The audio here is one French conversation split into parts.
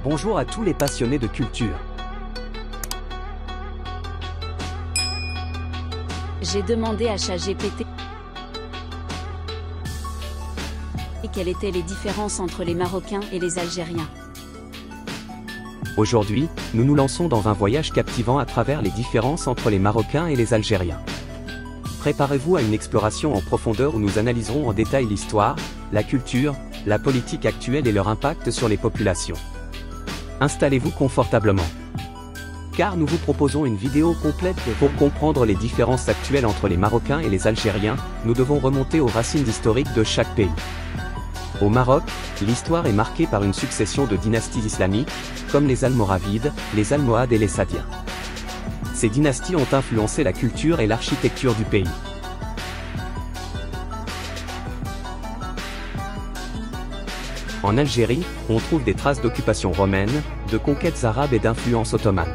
Bonjour à tous les passionnés de culture. J'ai demandé à ChatGPT quelles étaient les différences entre les Marocains et les Algériens. Aujourd'hui, nous nous lançons dans un voyage captivant à travers les différences entre les Marocains et les Algériens. Préparez-vous à une exploration en profondeur où nous analyserons en détail l'histoire, la culture, la politique actuelle et leur impact sur les populations. Installez-vous confortablement, car nous vous proposons une vidéo complète. Pour comprendre les différences actuelles entre les Marocains et les Algériens, nous devons remonter aux racines historiques de chaque pays. Au Maroc, l'histoire est marquée par une succession de dynasties islamiques, comme les Almoravides, les Almohades et les Saadiens. Ces dynasties ont influencé la culture et l'architecture du pays. En Algérie, on trouve des traces d'occupation romaine, de conquêtes arabes et d'influence ottomane.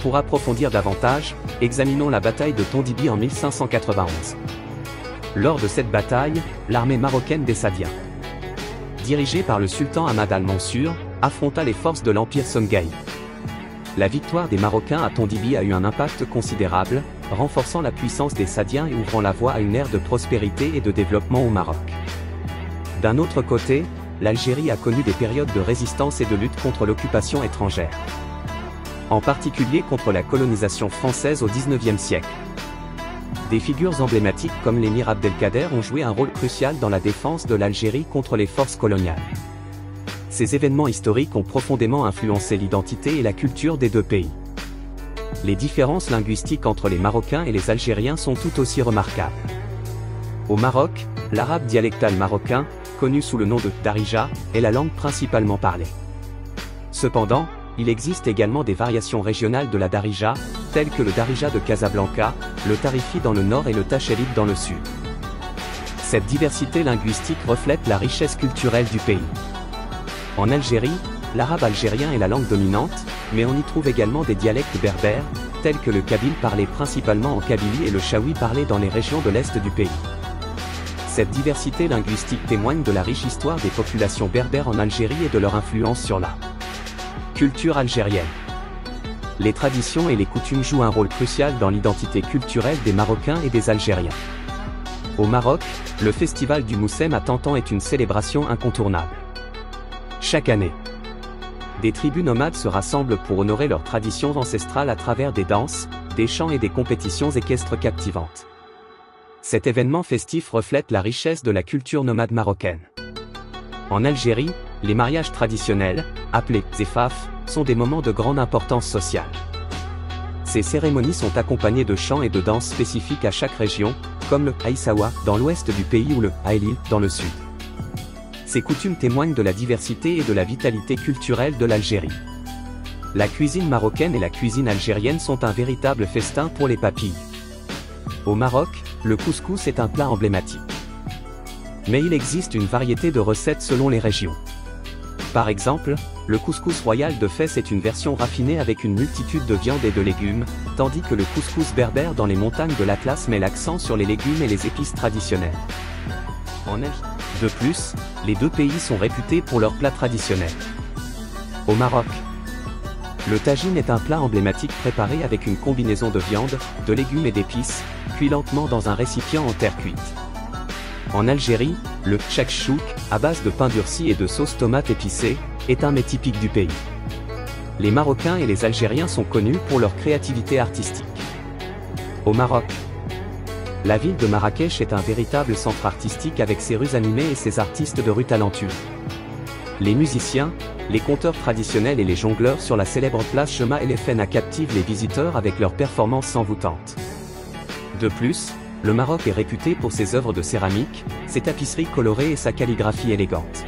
Pour approfondir davantage, examinons la bataille de Tondibi en 1591. Lors de cette bataille, l'armée marocaine des Saadiens, dirigée par le sultan Ahmad al-Mansur, affronta les forces de l'empire Songhai. La victoire des Marocains à Tondibi a eu un impact considérable, renforçant la puissance des Saadiens et ouvrant la voie à une ère de prospérité et de développement au Maroc. D'un autre côté, l'Algérie a connu des périodes de résistance et de lutte contre l'occupation étrangère, en particulier contre la colonisation française au XIXe siècle. Des figures emblématiques comme l'émir Abdelkader ont joué un rôle crucial dans la défense de l'Algérie contre les forces coloniales. Ces événements historiques ont profondément influencé l'identité et la culture des deux pays. Les différences linguistiques entre les Marocains et les Algériens sont tout aussi remarquables. Au Maroc, l'arabe dialectal marocain, connu sous le nom de darija, est la langue principalement parlée. Cependant, il existe également des variations régionales de la darija, telles que le darija de Casablanca, le tarifi dans le nord et le tachelhit dans le sud. Cette diversité linguistique reflète la richesse culturelle du pays. En Algérie, l'arabe algérien est la langue dominante, mais on y trouve également des dialectes berbères, tels que le kabyle parlé principalement en Kabylie et le chaoui parlé dans les régions de l'est du pays. Cette diversité linguistique témoigne de la riche histoire des populations berbères en Algérie et de leur influence sur la culture algérienne. Les traditions et les coutumes jouent un rôle crucial dans l'identité culturelle des Marocains et des Algériens. Au Maroc, le festival du Moussem à Tantan est une célébration incontournable. Chaque année, des tribus nomades se rassemblent pour honorer leurs traditions ancestrales à travers des danses, des chants et des compétitions équestres captivantes. Cet événement festif reflète la richesse de la culture nomade marocaine. En Algérie, les mariages traditionnels, appelés zefaf, sont des moments de grande importance sociale. Ces cérémonies sont accompagnées de chants et de danses spécifiques à chaque région, comme le Aïssawa dans l'ouest du pays ou le Aïlil dans le sud. Ces coutumes témoignent de la diversité et de la vitalité culturelle de l'Algérie. La cuisine marocaine et la cuisine algérienne sont un véritable festin pour les papilles. Au Maroc, le couscous est un plat emblématique. Mais il existe une variété de recettes selon les régions. Par exemple, le couscous royal de Fès est une version raffinée avec une multitude de viandes et de légumes, tandis que le couscous berbère dans les montagnes de l'Atlas met l'accent sur les légumes et les épices traditionnelles. De plus, les deux pays sont réputés pour leurs plats traditionnels. Au Maroc, le tagine est un plat emblématique préparé avec une combinaison de viande, de légumes et d'épices, cuit lentement dans un récipient en terre cuite. En Algérie, le chakchouk, à base de pain durci et de sauce tomate épicée, est un mets typique du pays. Les Marocains et les Algériens sont connus pour leur créativité artistique. Au Maroc, la ville de Marrakech est un véritable centre artistique avec ses rues animées et ses artistes de rue talentueux. Les musiciens, les conteurs traditionnels et les jongleurs sur la célèbre place Chema El Fna captivent les visiteurs avec leurs performances envoûtantes. De plus, le Maroc est réputé pour ses œuvres de céramique, ses tapisseries colorées et sa calligraphie élégante.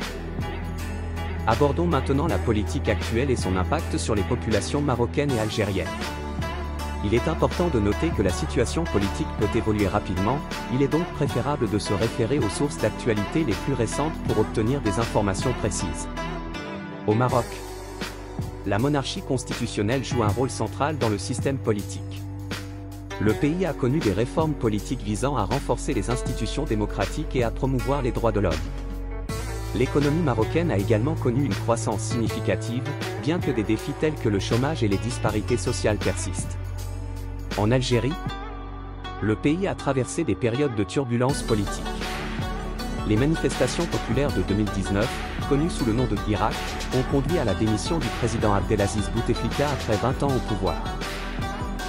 Abordons maintenant la politique actuelle et son impact sur les populations marocaines et algériennes. Il est important de noter que la situation politique peut évoluer rapidement, il est donc préférable de se référer aux sources d'actualité les plus récentes pour obtenir des informations précises. Au Maroc, la monarchie constitutionnelle joue un rôle central dans le système politique. Le pays a connu des réformes politiques visant à renforcer les institutions démocratiques et à promouvoir les droits de l'homme. L'économie marocaine a également connu une croissance significative, bien que des défis tels que le chômage et les disparités sociales persistent. En Algérie, le pays a traversé des périodes de turbulences politiques. Les manifestations populaires de 2019, connues sous le nom de Irak, ont conduit à la démission du président Abdelaziz Bouteflika après 20 ans au pouvoir.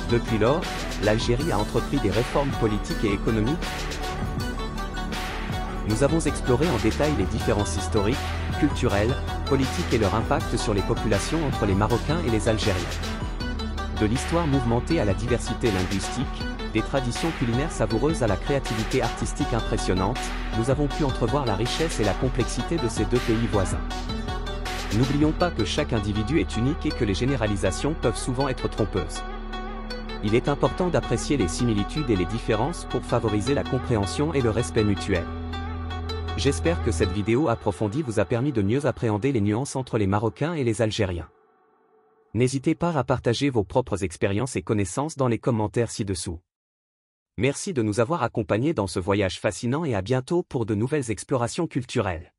Depuis lors, l'Algérie a entrepris des réformes politiques et économiques. Nous avons exploré en détail les différences historiques, culturelles, politiques et leur impact sur les populations entre les Marocains et les Algériens. De l'histoire mouvementée à la diversité linguistique, des traditions culinaires savoureuses à la créativité artistique impressionnante, nous avons pu entrevoir la richesse et la complexité de ces deux pays voisins. N'oublions pas que chaque individu est unique et que les généralisations peuvent souvent être trompeuses. Il est important d'apprécier les similitudes et les différences pour favoriser la compréhension et le respect mutuel. J'espère que cette vidéo approfondie vous a permis de mieux appréhender les nuances entre les Marocains et les Algériens. N'hésitez pas à partager vos propres expériences et connaissances dans les commentaires ci-dessous. Merci de nous avoir accompagnés dans ce voyage fascinant et à bientôt pour de nouvelles explorations culturelles.